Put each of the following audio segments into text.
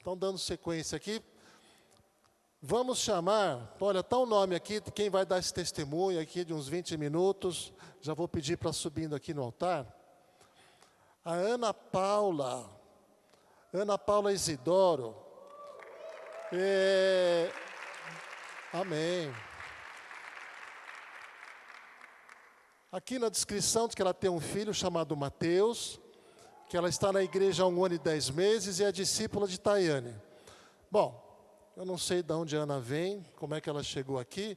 Então, dando sequência aqui, vamos chamar, olha, está o nome aqui de quem vai dar esse testemunho aqui de uns 20 minutos. Já vou pedir para subindo aqui no altar. A Ana Paula Isidoro. Amém. Aqui na descrição diz que ela tem um filho chamado Mateus, que ela está na igreja há 1 ano e 10 meses e é discípula de Tayane. Bom, eu não sei de onde a Ana vem, como é que ela chegou aqui,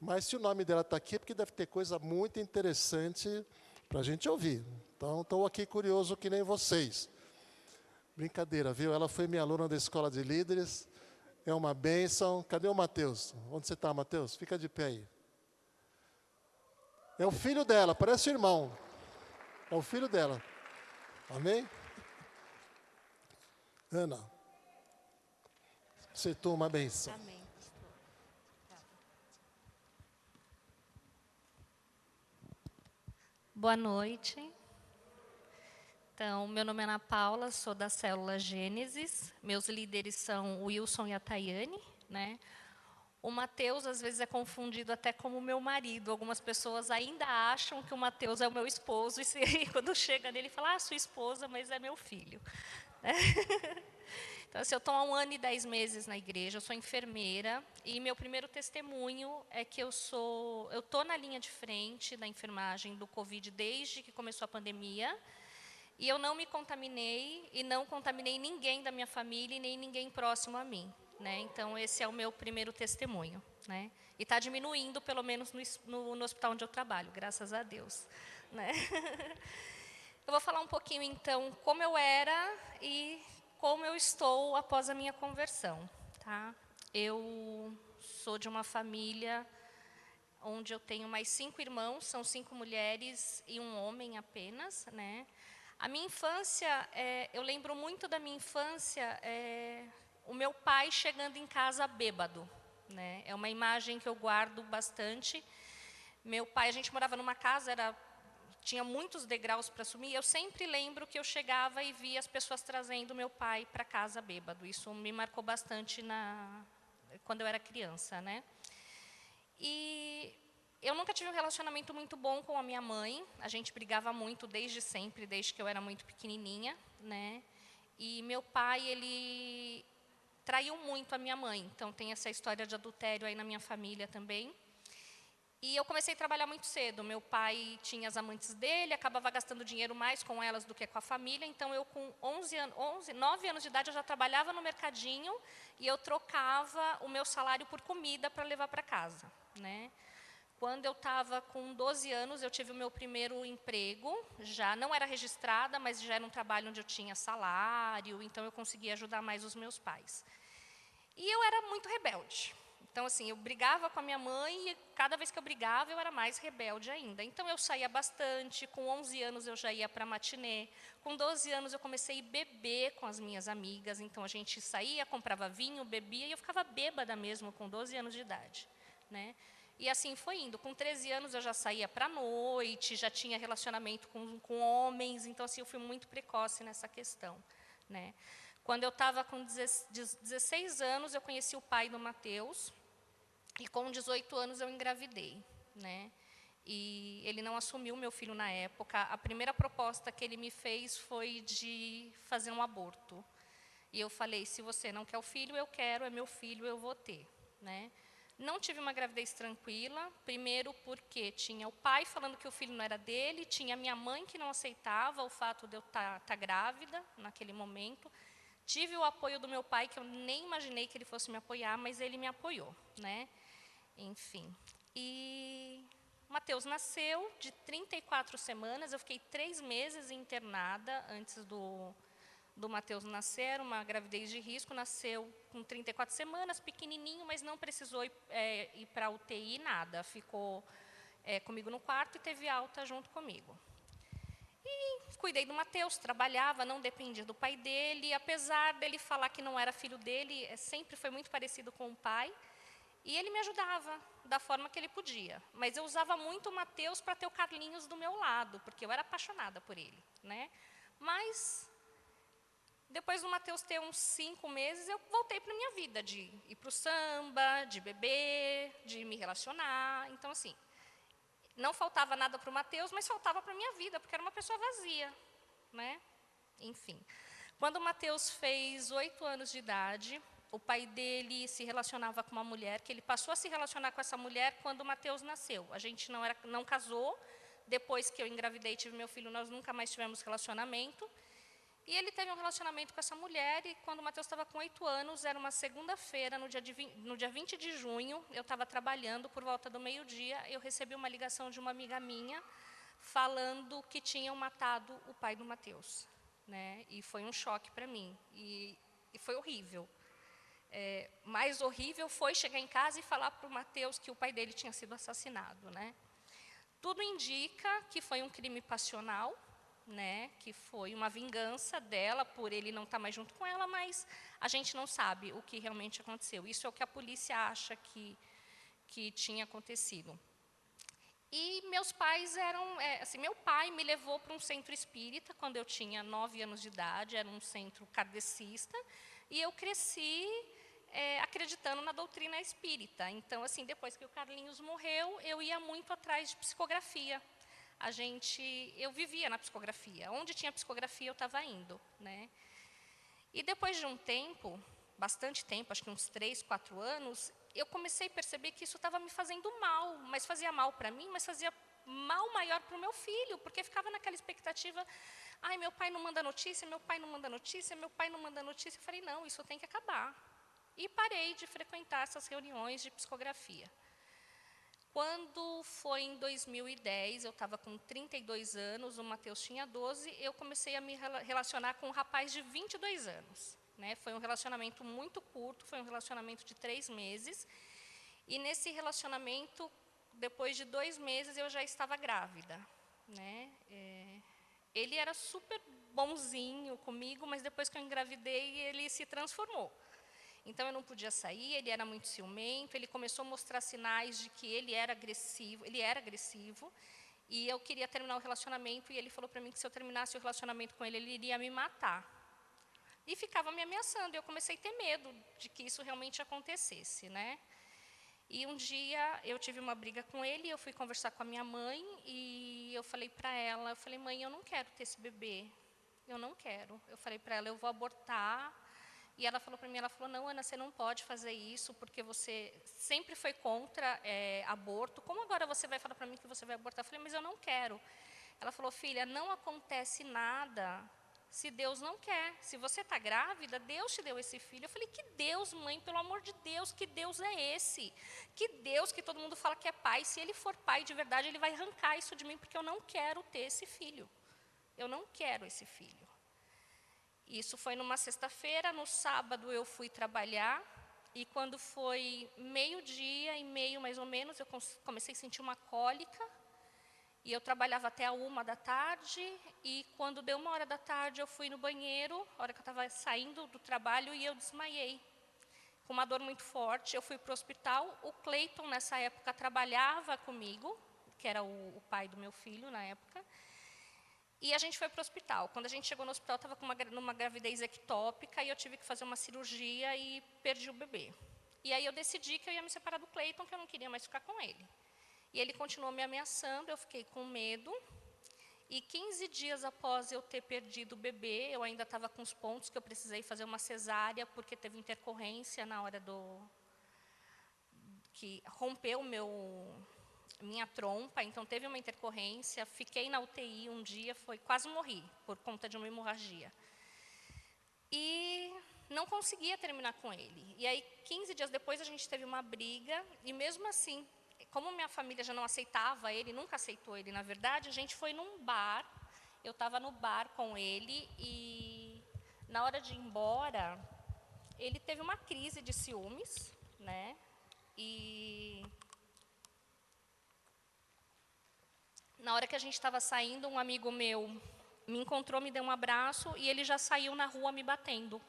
mas se o nome dela está aqui é porque deve ter coisa muito interessante para a gente ouvir. Então, estou aqui curioso que nem vocês. Brincadeira, viu? Ela foi minha aluna da Escola de Líderes, é uma bênção. Cadê o Mateus? Onde você está, Mateus? Fica de pé aí. É o filho dela, parece o irmão. É o filho dela. Amém? Ana, você toma a bênção. Amém, pastor. Boa noite. Então, meu nome é Ana Paula, sou da célula Gênesis. Meus líderes são o Wilson e a Tayane, né? O Mateus, às vezes, é confundido até como meu marido. Algumas pessoas ainda acham que o Mateus é o meu esposo, e quando chega nele, fala, sua esposa, mas é meu filho. Então, assim, eu estou há 1 ano e 10 meses na igreja, eu sou enfermeira, e meu primeiro testemunho é que eu estou na linha de frente da enfermagem do Covid desde que começou a pandemia, e eu não me contaminei e não contaminei ninguém da minha família e nem ninguém próximo a mim, né? Então, esse é o meu primeiro testemunho, né? E está diminuindo, pelo menos no hospital onde eu trabalho, graças a Deus, né? Eu vou falar um pouquinho, então, como eu era e como eu estou após a minha conversão, tá? Eu sou de uma família onde eu tenho mais 5 irmãos, são 5 mulheres e um homem apenas, né? A minha infância, eu lembro muito da minha infância, o meu pai chegando em casa bêbado, né? É uma imagem que eu guardo bastante. Meu pai, a gente morava numa casa, tinha muitos degraus para subir, eu sempre lembro que eu chegava e via as pessoas trazendo meu pai para casa bêbado. Isso me marcou bastante quando eu era criança, né? E eu nunca tive um relacionamento muito bom com a minha mãe. A gente brigava muito desde sempre, desde que eu era muito pequenininha, né? E meu pai, ele traiu muito a minha mãe. Então, tem essa história de adultério aí na minha família também. E eu comecei a trabalhar muito cedo. Meu pai tinha as amantes dele, acabava gastando dinheiro mais com elas do que com a família. Então, eu com 9 anos de idade, eu já trabalhava no mercadinho e eu trocava o meu salário por comida para levar para casa, né? Quando eu estava com 12 anos, eu tive o meu primeiro emprego. Já não era registrada, mas já era um trabalho onde eu tinha salário, então eu conseguia ajudar mais os meus pais. E eu era muito rebelde. Então, assim, eu brigava com a minha mãe e cada vez que eu brigava, eu era mais rebelde ainda. Então, eu saía bastante. Com 11 anos, eu já ia para matinê. Com 12 anos, eu comecei a beber com as minhas amigas. Então, a gente saía, comprava vinho, bebia, e eu ficava bêbada mesmo com 12 anos de idade, né? E assim foi indo. Com 13 anos, eu já saía para a noite, já tinha relacionamento com homens. Então, assim, eu fui muito precoce nessa questão, né? Quando eu estava com 16 anos, eu conheci o pai do Mateus, e com 18 anos eu engravidei, né? E ele não assumiu meu filho na época. A primeira proposta que ele me fez foi de fazer um aborto. E eu falei, se você não quer o filho, eu quero, é meu filho, eu vou ter, né? Não tive uma gravidez tranquila, primeiro porque tinha o pai falando que o filho não era dele, tinha a minha mãe que não aceitava o fato de eu estar grávida naquele momento. Tive o apoio do meu pai, que eu nem imaginei que ele fosse me apoiar, mas ele me apoiou, né? Enfim. E Mateus nasceu de 34 semanas, eu fiquei 3 meses internada antes do Mateus nascer, era uma gravidez de risco, nasceu com 34 semanas, pequenininho, mas não precisou ir para a UTI, nada. Ficou comigo no quarto e teve alta junto comigo. Cuidei do Mateus, trabalhava, não dependia do pai dele, apesar dele falar que não era filho dele, sempre foi muito parecido com o pai, e ele me ajudava da forma que ele podia. Mas eu usava muito o Mateus para ter o Carlinhos do meu lado, porque eu era apaixonada por ele, né? Mas Depois do Mateus ter uns 5 meses, eu voltei para a minha vida, de ir para o samba, de beber, de me relacionar. Então, assim, não faltava nada para o Mateus, mas faltava para a minha vida, porque era uma pessoa vazia, né? Enfim. Quando o Mateus fez 8 anos de idade, o pai dele se relacionava com uma mulher, que ele passou a se relacionar com essa mulher quando o Mateus nasceu. A gente não casou, depois que eu engravidei e tive meu filho, nós nunca mais tivemos relacionamento. E ele teve um relacionamento com essa mulher, e quando o Mateus estava com 8 anos, era uma segunda-feira, no dia 20 de junho, eu estava trabalhando, por volta do meio-dia, eu recebi uma ligação de uma amiga minha, falando que tinham matado o pai do Mateus, né? E foi um choque para mim, e foi horrível. Mais horrível foi chegar em casa e falar para o Mateus que o pai dele tinha sido assassinado, né? Tudo indica que foi um crime passional, né, que foi uma vingança dela por ele não estar mais junto com ela, mas a gente não sabe o que realmente aconteceu. Isso é o que a polícia acha que tinha acontecido. E meus pais eram, assim, meu pai me levou para um centro espírita quando eu tinha 9 anos de idade, era um centro kardecista, e eu cresci acreditando na doutrina espírita. Então, assim, depois que o Carlinhos morreu, eu ia muito atrás de psicografia. Eu vivia na psicografia. Onde tinha psicografia, eu estava indo, né? E depois de um tempo, bastante tempo, acho que uns 3, 4 anos, eu comecei a perceber que isso estava me fazendo mal, mas fazia mal para mim, mas fazia mal maior para o meu filho, porque ficava naquela expectativa, ai, meu pai não manda notícia, meu pai não manda notícia, meu pai não manda notícia. Eu falei, não, isso tem que acabar. E parei de frequentar essas reuniões de psicografia. Quando foi em 2010, eu estava com 32 anos, o Mateus tinha 12, eu comecei a me relacionar com um rapaz de 22 anos. Né? Foi um relacionamento muito curto, foi um relacionamento de 3 meses. E nesse relacionamento, depois de 2 meses, eu já estava grávida. Né? Ele era super bonzinho comigo, mas depois que eu engravidei, ele se transformou. Então, eu não podia sair, ele era muito ciumento, ele começou a mostrar sinais de que ele era agressivo, e eu queria terminar o relacionamento, e ele falou para mim que se eu terminasse o relacionamento com ele, ele iria me matar. E ficava me ameaçando, e eu comecei a ter medo de que isso realmente acontecesse, né? E um dia, eu tive uma briga com ele, eu fui conversar com a minha mãe, e eu falei para ela, mãe, eu não quero ter esse bebê, eu não quero. Eu falei para ela, eu vou abortar. E ela falou para mim, não, Ana, você não pode fazer isso, porque você sempre foi contra aborto. Como agora você vai falar para mim que você vai abortar? Eu falei, mas eu não quero. Ela falou, filha, não acontece nada se Deus não quer. Se você está grávida, Deus te deu esse filho. Eu falei, que Deus, mãe, pelo amor de Deus, que Deus é esse? Que Deus que todo mundo fala que é pai, se ele for pai de verdade, ele vai arrancar isso de mim, porque eu não quero ter esse filho. Eu não quero esse filho. Isso foi numa sexta-feira, no sábado eu fui trabalhar, e quando foi meio-dia e meio, mais ou menos, eu comecei a sentir uma cólica, e eu trabalhava até a 1h da tarde, e quando deu 1h da tarde eu fui no banheiro, a hora que eu estava saindo do trabalho, e eu desmaiei, com uma dor muito forte. Eu fui para o hospital, o Cleiton nessa época trabalhava comigo, que era o pai do meu filho na época, e a gente foi para o hospital. Quando a gente chegou no hospital, estava numa gravidez ectópica, e eu tive que fazer uma cirurgia e perdi o bebê. E aí eu decidi que eu ia me separar do Cleiton, que eu não queria mais ficar com ele. E ele continuou me ameaçando, eu fiquei com medo. E 15 dias após eu ter perdido o bebê, eu ainda estava com os pontos que eu precisei fazer uma cesárea, porque teve intercorrência na hora que rompeu minha trompa, então teve uma intercorrência, fiquei na UTI um dia, quase morri por conta de uma hemorragia. E não conseguia terminar com ele. E aí, 15 dias depois, a gente teve uma briga, e mesmo assim, como minha família já não aceitava ele, nunca aceitou ele, na verdade, a gente foi num bar, eu estava no bar com ele, e na hora de ir embora, ele teve uma crise de ciúmes, né? E na hora que a gente estava saindo, um amigo meu me encontrou, me deu um abraço, e ele já saiu na rua me batendo.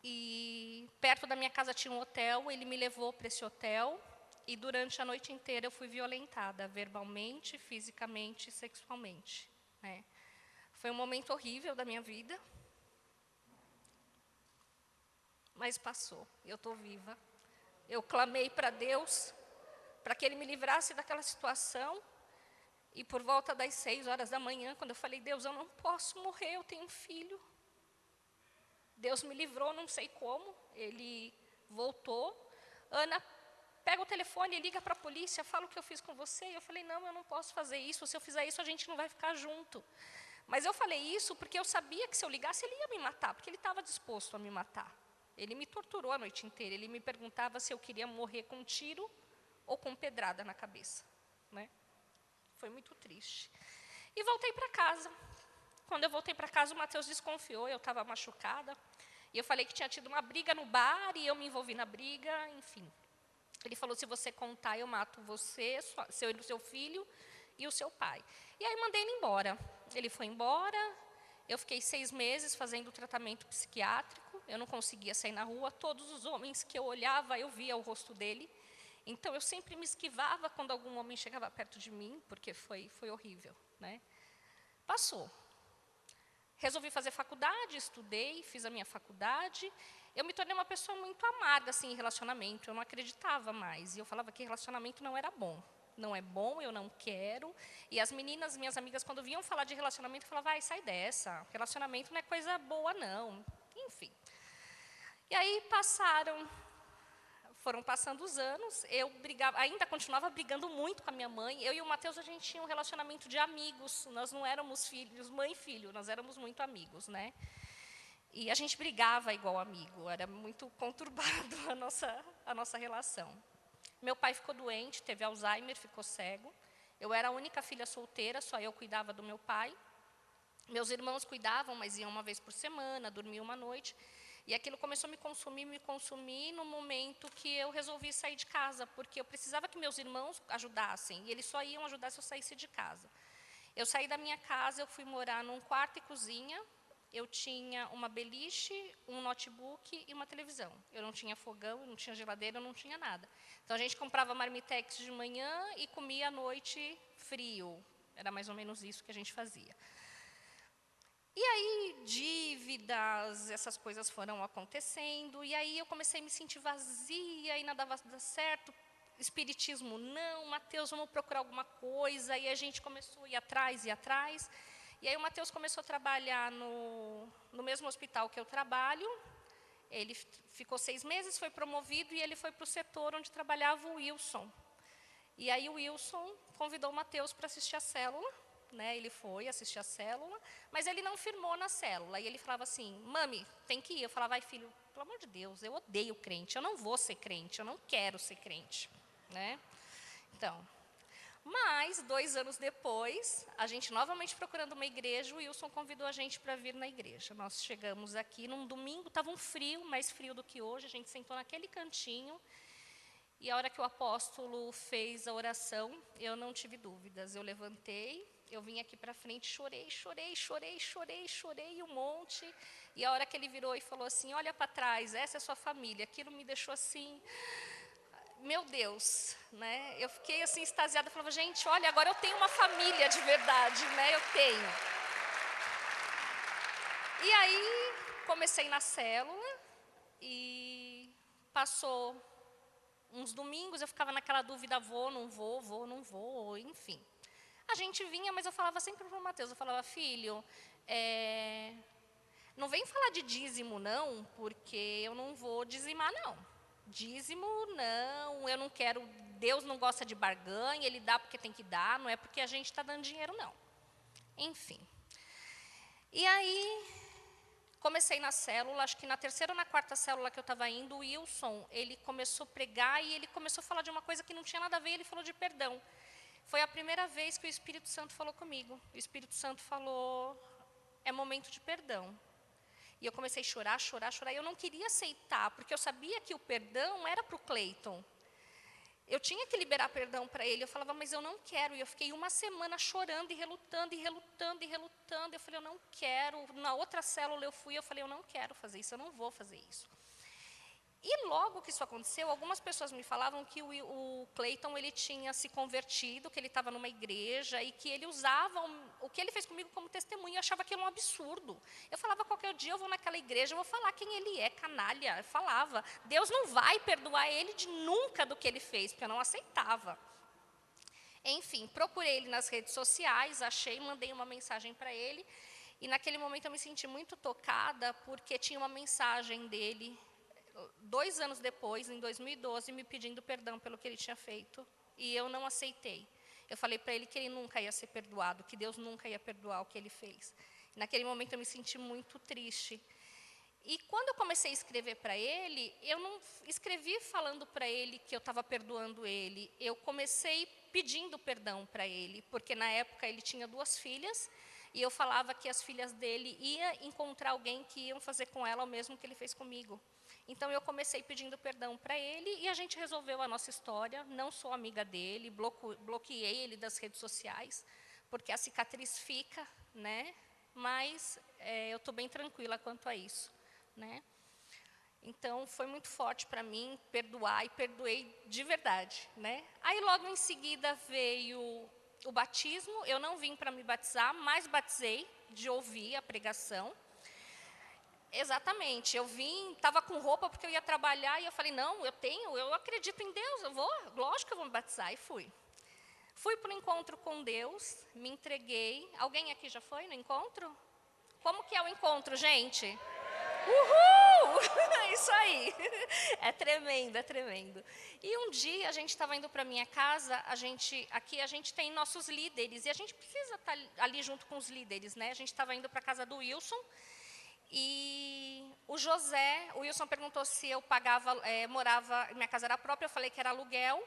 E perto da minha casa tinha um hotel, ele me levou para esse hotel, e durante a noite inteira eu fui violentada, verbalmente, fisicamente e sexualmente. Né? Foi um momento horrível da minha vida, mas passou, eu estou viva. Eu clamei para Deus, para que Ele me livrasse daquela situação, e por volta das 6 horas da manhã, quando eu falei, Deus, eu não posso morrer, eu tenho um filho. Deus me livrou, não sei como, Ele voltou. Ana, pega o telefone e liga para a polícia, fala o que eu fiz com você. E eu falei, não, eu não posso fazer isso, se eu fizer isso a gente não vai ficar junto. Mas eu falei isso porque eu sabia que se eu ligasse ele ia me matar, porque ele estava disposto a me matar. Ele me torturou a noite inteira, ele me perguntava se eu queria morrer com um tiro ou com pedrada na cabeça, né? Foi muito triste. E voltei para casa. Quando eu voltei para casa, o Mateus desconfiou, eu estava machucada. E eu falei que tinha tido uma briga no bar e eu me envolvi na briga, enfim. Ele falou, se você contar, eu mato você, seu filho e o seu pai. E aí mandei ele embora. Ele foi embora, eu fiquei 6 meses fazendo tratamento psiquiátrico, eu não conseguia sair na rua, todos os homens que eu olhava, eu via o rosto dele. Então, eu sempre me esquivava quando algum homem chegava perto de mim, porque foi horrível, né? Passou. Resolvi fazer faculdade, estudei, fiz a minha faculdade. Eu me tornei uma pessoa muito amarga assim, em relacionamento, eu não acreditava mais. E eu falava que relacionamento não era bom. Não é bom, eu não quero. E as meninas, minhas amigas, quando vinham falar de relacionamento, eu falava, vai, sai dessa. Relacionamento não é coisa boa, não. Enfim. E aí foram passando os anos, eu ainda continuava brigando muito com a minha mãe. Eu e o Mateus, a gente tinha um relacionamento de amigos. Nós não éramos filhos, mãe e filho, nós éramos muito amigos, né? E a gente brigava igual amigo, era muito conturbado a nossa relação. Meu pai ficou doente, teve Alzheimer, ficou cego. Eu era a única filha solteira, só eu cuidava do meu pai. Meus irmãos cuidavam, mas iam uma vez por semana, dormiam uma noite. E aquilo começou a me consumir no momento que eu resolvi sair de casa, porque eu precisava que meus irmãos ajudassem, e eles só iam ajudar se eu saísse de casa. Eu saí da minha casa, eu fui morar num quarto e cozinha, eu tinha uma beliche, um notebook e uma televisão. Eu não tinha fogão, eu não tinha geladeira, eu não tinha nada. Então, a gente comprava marmitex de manhã e comia à noite frio. Era mais ou menos isso que a gente fazia. E aí, dívidas, essas coisas foram acontecendo, e aí eu comecei a me sentir vazia, e nada dava certo, espiritismo não, Mateus, vamos procurar alguma coisa, e a gente começou a ir atrás, e aí o Mateus começou a trabalhar no mesmo hospital que eu trabalho. Ele ficou 6 meses, foi promovido, e ele foi para o setor onde trabalhava o Wilson. E aí o Wilson convidou o Mateus para assistir a célula, né? Ele foi assistir a célula, mas ele não firmou na célula. E ele falava assim, mami, tem que ir. Eu falava, vai filho, pelo amor de Deus, eu odeio crente, eu não vou ser crente, eu não quero ser crente, né? Então, mas 2 anos depois, a gente novamente procurando uma igreja, o Wilson convidou a gente para vir na igreja. Nós chegamos aqui num domingo, estava um frio, mais frio do que hoje, a gente sentou naquele cantinho, e a hora que o apóstolo fez a oração, eu não tive dúvidas, eu levantei, eu vim aqui para frente, chorei um monte, e a hora que ele virou e falou assim, olha para trás, essa é a sua família, aquilo me deixou assim, meu Deus, né? Eu fiquei assim extasiada, falava, gente, olha, agora eu tenho uma família de verdade, né? Eu tenho. E aí, comecei na célula, e passou uns domingos, eu ficava naquela dúvida, vou, não vou, enfim. A gente vinha, mas eu falava sempre para o Mateus, eu falava, filho, não vem falar de dízimo não, porque eu não vou dizimar não. Dízimo não, eu não quero, Deus não gosta de barganha, Ele dá porque tem que dar, não é porque a gente está dando dinheiro não. Enfim. E aí, comecei na célula, acho que na 3ª ou na 4ª célula que eu estava indo, o Wilson, ele começou a pregar e ele começou a falar de uma coisa que não tinha nada a ver, ele falou de perdão. Foi a primeira vez que o Espírito Santo falou comigo. O Espírito Santo falou, é momento de perdão. E eu comecei a chorar, e eu não queria aceitar, porque eu sabia que o perdão era para o Cleiton. Eu tinha que liberar perdão para ele, eu falava, mas eu não quero. E eu fiquei uma semana chorando e relutando. Eu falei, eu não quero. Na outra célula eu falei, eu não quero fazer isso, eu não vou fazer isso. E logo que isso aconteceu, algumas pessoas me falavam que o Cleiton, ele tinha se convertido, que ele estava numa igreja e que ele usava o que ele fez comigo como testemunho. Eu achava aquilo um absurdo. Eu falava, qualquer dia eu vou naquela igreja, eu vou falar quem ele é, canalha. Eu falava, Deus não vai perdoar ele de nunca do que ele fez, porque eu não aceitava. Enfim, procurei ele nas redes sociais, achei, mandei uma mensagem para ele. E naquele momento eu me senti muito tocada, porque tinha uma mensagem dele 2 anos depois, em 2012, me pedindo perdão pelo que ele tinha feito. E eu não aceitei. Eu falei para ele que ele nunca ia ser perdoado, que Deus nunca ia perdoar o que ele fez. Naquele momento eu me senti muito triste. E quando eu comecei a escrever para ele, eu não escrevi falando para ele que eu estava perdoando ele. Eu comecei pedindo perdão para ele, porque na época ele tinha 2 filhas, e eu falava que as filhas dele iam encontrar alguém que iam fazer com ela o mesmo que ele fez comigo. Então, eu comecei pedindo perdão para ele e a gente resolveu a nossa história. Não sou amiga dele, bloqueei ele das redes sociais, porque a cicatriz fica, né? Mas eu estou bem tranquila quanto a isso, né? Então, foi muito forte para mim perdoar e perdoei de verdade, né? Aí, logo em seguida, veio o batismo. Eu não vim para me batizar, mas batizei de ouvir a pregação. Exatamente, eu vim, estava com roupa porque eu ia trabalhar e eu falei, não, eu acredito em Deus, eu vou, lógico que eu vou me batizar, e fui. Fui para o encontro com Deus, me entreguei. Alguém aqui já foi no encontro? Como que é o encontro, gente? Uhul! Isso aí, é tremendo, é tremendo. E um dia a gente estava indo para a minha casa, aqui a gente tem nossos líderes, e a gente precisa estar ali junto com os líderes, né? A gente estava indo para a casa do Wilson, e o Wilson perguntou se eu pagava, morava, minha casa era própria, eu falei que era aluguel.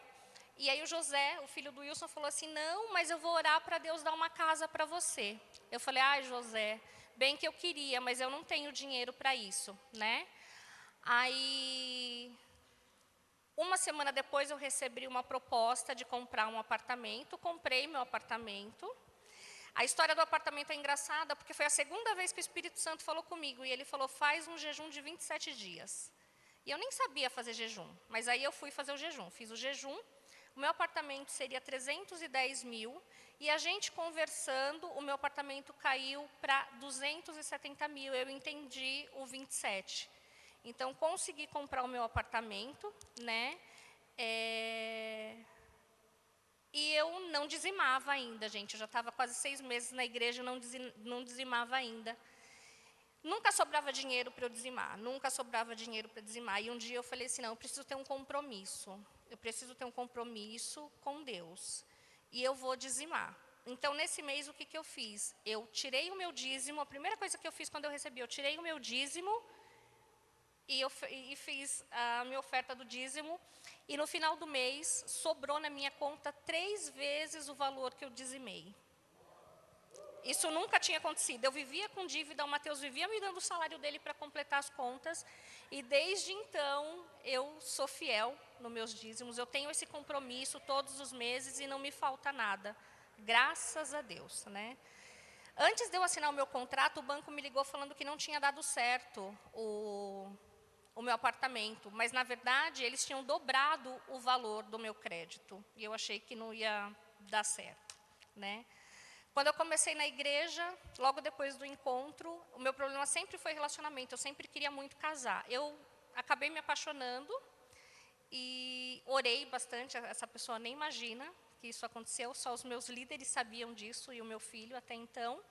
E aí o José, o filho do Wilson, falou assim, não, mas eu vou orar para Deus dar uma casa para você. Eu falei, ai José, bem que eu queria, mas eu não tenho dinheiro para isso, né? Aí, uma semana depois eu recebi uma proposta de comprar um apartamento, comprei meu apartamento. A história do apartamento é engraçada, porque foi a segunda vez que o Espírito Santo falou comigo, e ele falou, faz um jejum de 27 dias. E eu nem sabia fazer jejum, mas aí eu fui fazer o jejum, fiz o jejum, o meu apartamento seria 310 mil, e a gente conversando, o meu apartamento caiu para 270 mil, eu entendi o 27. Então, consegui comprar o meu apartamento, né? E eu não dizimava ainda, gente. Eu já estava quase 6 meses na igreja e não dizimava ainda. Nunca sobrava dinheiro para eu dizimar, nunca sobrava dinheiro para dizimar. E um dia eu falei assim, não, eu preciso ter um compromisso. Eu preciso ter um compromisso com Deus. E eu vou dizimar. Então, nesse mês, o que eu fiz? Eu tirei o meu dízimo, a primeira coisa que eu fiz quando eu recebi, eu tirei o meu dízimo e fiz a minha oferta do dízimo. E no final do mês, sobrou na minha conta 3 vezes o valor que eu dizimei. Isso nunca tinha acontecido. Eu vivia com dívida, o Mateus vivia me dando o salário dele para completar as contas. E desde então, eu sou fiel nos meus dízimos. Eu tenho esse compromisso todos os meses e não me falta nada. Graças a Deus, né? Antes de eu assinar o meu contrato, o banco me ligou falando que não tinha dado certo o meu apartamento. Mas, na verdade, eles tinham dobrado o valor do meu crédito. E eu achei que não ia dar certo, né? Quando eu comecei na igreja, logo depois do encontro, o meu problema sempre foi relacionamento. Eu sempre queria muito casar. Eu acabei me apaixonando e orei bastante. Essa pessoa nem imagina que isso aconteceu. Só os meus líderes sabiam disso e o meu filho até então.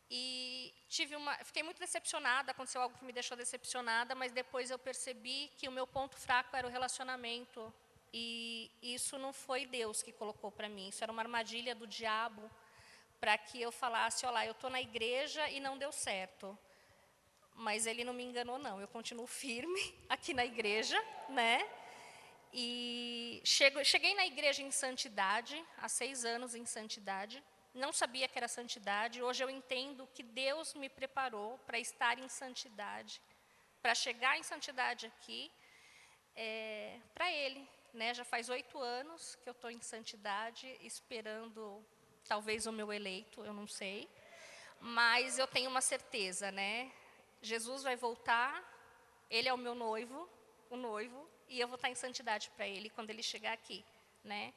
E fiquei muito decepcionada, aconteceu algo que me deixou decepcionada, mas depois eu percebi que o meu ponto fraco era o relacionamento. E isso não foi Deus que colocou para mim, isso era uma armadilha do diabo, para que eu falasse, olha lá, eu estou na igreja e não deu certo. Mas ele não me enganou, não, eu continuo firme aqui na igreja, né? E cheguei na igreja em santidade, há 6 anos em santidade. Não sabia que era santidade. Hoje eu entendo que Deus me preparou para estar em santidade, para chegar em santidade aqui, para Ele, né? Já faz 8 anos que eu estou em santidade, esperando talvez o meu eleito, eu não sei. Mas eu tenho uma certeza, né? Jesus vai voltar, Ele é o meu noivo, o noivo, e eu vou estar em santidade para ele quando ele chegar aqui, né?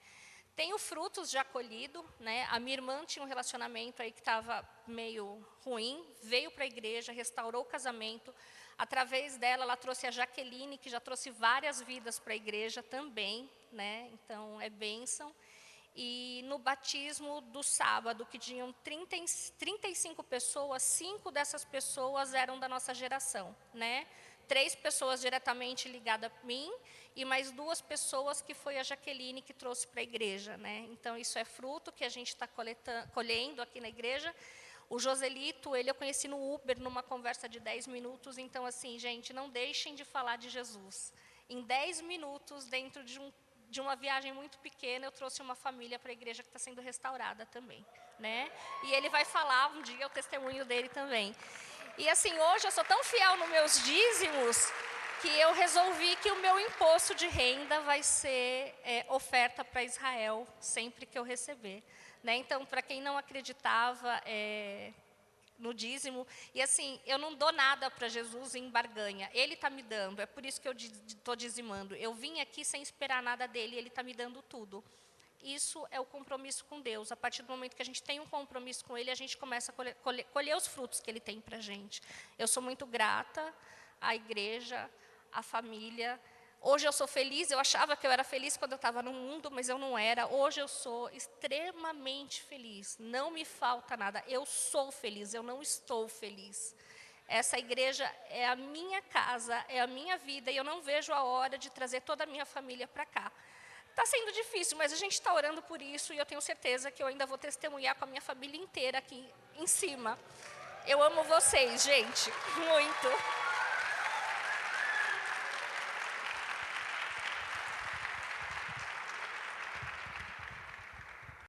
Tenho frutos já colhido, né? A minha irmã tinha um relacionamento aí que estava meio ruim, veio para a igreja, restaurou o casamento. Através dela, ela trouxe a Jaqueline, que já trouxe várias vidas para a igreja também, né? Então, é bênção. E no batismo do sábado, que tinham 35 pessoas, 5 dessas pessoas eram da nossa geração, né? 3 pessoas diretamente ligadas a mim e mais 2 pessoas que foi a Jaqueline que trouxe para a igreja, né? Então, isso é fruto que a gente está colhendo aqui na igreja. O Joselito, ele eu conheci no Uber, numa conversa de 10 minutos. Então, assim, gente, não deixem de falar de Jesus. Em 10 minutos, dentro de uma viagem muito pequena, eu trouxe uma família para a igreja que está sendo restaurada também, né? E ele vai falar um dia o testemunho dele também. E assim, hoje eu sou tão fiel nos meus dízimos que eu resolvi que o meu imposto de renda vai ser oferta para Israel sempre que eu receber, né? Então, para quem não acreditava no dízimo, e assim, eu não dou nada para Jesus em barganha, Ele está me dando, é por isso que eu estou dizimando. Eu vim aqui sem esperar nada dele, Ele está me dando tudo. Isso é o compromisso com Deus. A partir do momento que a gente tem um compromisso com Ele, a gente começa a colher os frutos que Ele tem para a gente. Eu sou muito grata à igreja, à família. Hoje eu sou feliz, eu achava que eu era feliz quando eu estava no mundo, mas eu não era. Hoje eu sou extremamente feliz. Não me falta nada. Eu sou feliz, eu não estou feliz. Essa igreja é a minha casa, é a minha vida, e eu não vejo a hora de trazer toda a minha família para cá. Está sendo difícil, mas a gente está orando por isso, e eu tenho certeza que eu ainda vou testemunhar com a minha família inteira aqui em cima. Eu amo vocês, gente, muito.